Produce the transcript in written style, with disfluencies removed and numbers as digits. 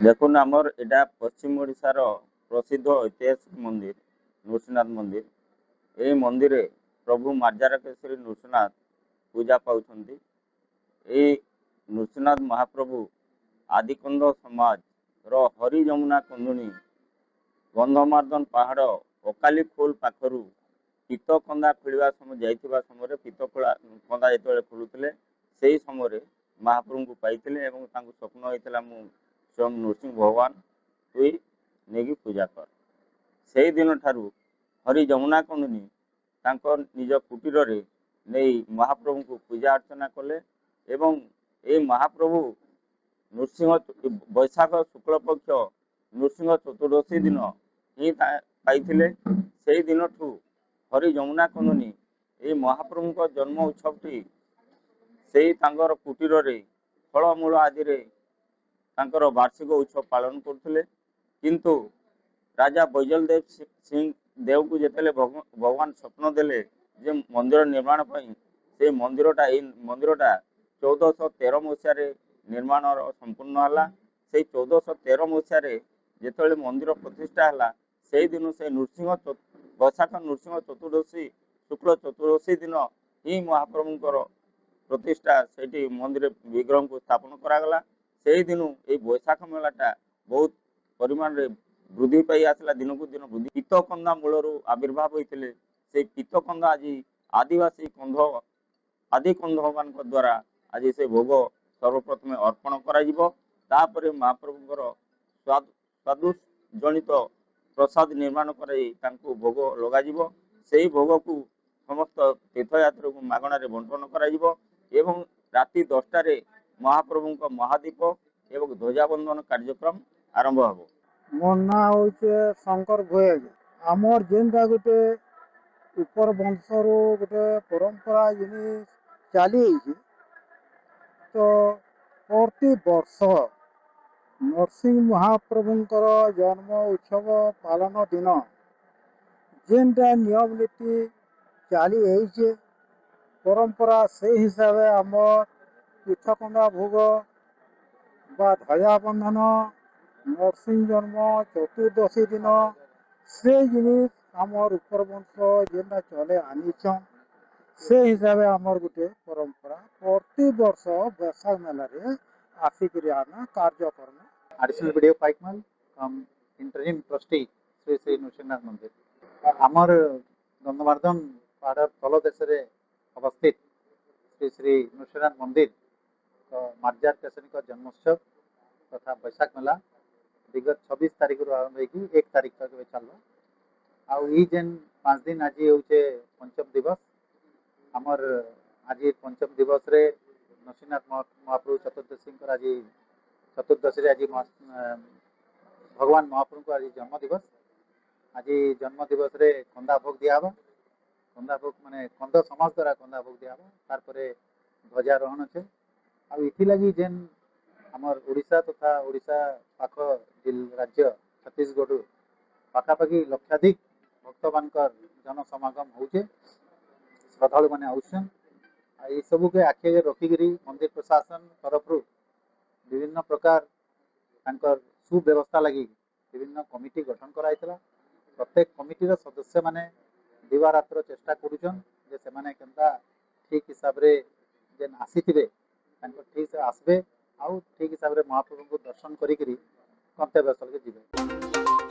देखुन आमर एटा पश्चिम ओडिशार प्रसिद्ध ऐतिहासिक मंदिर नृसिंहनाथ मंदिर। यही मंदिर प्रभु मार्जारकेश्वरी नृसिंहनाथ पूजा पाउछंती। यही नृसिंहनाथ महाप्रभु आदिकंद समाज रो हरि जमुना कंदुनी गंधमार्दन पहाड़ अकाली खोल पाखरु पीत कंदा खोलिया समय जाइथिबा समय पीत कंदा जेतबेले खोलुथिले सेही समय महाप्रभु को पाइथिले एवं तांको स्वप्न होइथिला मु स्वयं नृसिंह भगवान तुई नेगी पूजा कर। से दिन ठारू हरि जमुना कंदुनी तांको निज कुटीर रे नहीं महाप्रभु को पूजा अर्चना कले एवं ए महाप्रभु नृसिंह बैशाख शुक्ल पक्ष नृसिंह चतुर्दशी दिन ही पाइथिले। से दिन ठू हरि जमुना कंदुनी ए महाप्रभु को जन्म उत्सवटी से तांकर कुटीर रे फलमूल आदि रे तांकर वार्षिक उत्सव पालन करथिले। किंतु राजा बैजल देव सिंह देव को जेतेले भगवान स्वप्न देले जे मंदिर निर्माण पई से मंदिरटा 1413 मसीह निर्माण संपूर्ण हला। से 1413 मसीह जेतेले मंदिर प्रतिष्ठा हला से दिन से नृसिंह बैशाख नृसिंह चतुर्दशी शुक्ल चतुर्दशी दिन ही महाप्रभुंकर प्रतिष्ठा से मंदिर विग्रह को स्थापन करागला। से दिन ये बैशाख मेलाटा बहुत परिमाण रे वृद्धि पाई आसला। दिन को दिन वृद्धि पीतकंदा मूलर आविर्भाव होते से पीतकंदा आज आदिवासी कंध आदि कंध मान द्वारा आज से भोग सर्वप्रथम अर्पण कर महाप्रभुंर स्वादुष जनित प्रसाद निर्माण कर भोग लग से भोग को समस्त तीर्थयात्री को मागणार बंटन कर राति 10टार महाप्रभु का महादीप एवं ध्वजाबंधन कार्यक्रम आरंभ हो। मोर ना हूँ शंकर गोयल। आमर जेनटा गोटे ऊपर वंशर गोटे परंपरा जिन चली तो प्रति वर्ष नरसिंह महाप्रभुंकर जन्म उत्सव पालन दिन जेनटा नियम नीति चली परंपरा से हिसाब से आमर पीठकंदा भोग बा ध्वजा बंधन नरसिंह जन्म चतुर्दशी दिन से जिनिस आमर ऊपर वंश जेनटा चले आनीछन से हिसाब से आमर गोटे परंपरा प्रति वर्ष बैशाख मेला रे आसिक आम कार्यक्रम। Additional video Paikmal from interim trustee Shri Shri Nrusinghanath मंदिर। आमर गंधमार्दन पहाड़ तल देश अवस्थित श्री श्री नृसिंहनाथ मंदिर मार्जारकेश्वरी जन्मोत्सव तथा बैशाख मेला विगत 26 तारीख रू आरंभ हो 1 तारीख तक चलवा। आई जेन 5 दिन आज हूँ पंचम दिवस। आमर आज पंचम दिवस रे नरसिंहनाथ महाप्रभु चतुर्दशी आज चतुर्दशी आज भगवान महाप्रभु को आज जन्म दिवस। आज जन्म दिवस रे कंदा भोग दियाबा। कंदा भोग माने कंद समाज द्वारा कंदा भोग दियाबा। तार ध्वजारोहण अच्छे आथि जेन आमर ओडिशा तथा ओडिशा पाख राज्य छत्तीसगढ़ पाखापाखि लक्षाधिक भक्त मान जन समागम होचे श्रद्धालु मैंने आउसन। ये सबू के आखे रखिकी मंदिर प्रशासन तरफ विभिन्न प्रकार सुव्यवस्था लगी विभिन्न कमिटी गठन कराइला। प्रत्येक कमिटीर सदस्य माने दिवारात्र चेष्टा करुचन जे से माने केनता ठीक हिसाब रे जेन आसीथिबे ठीक से आसबे आउ ठीक हिसाब रे महाप्रभु को दर्शन करी गंतव्य स्थल के जीवे।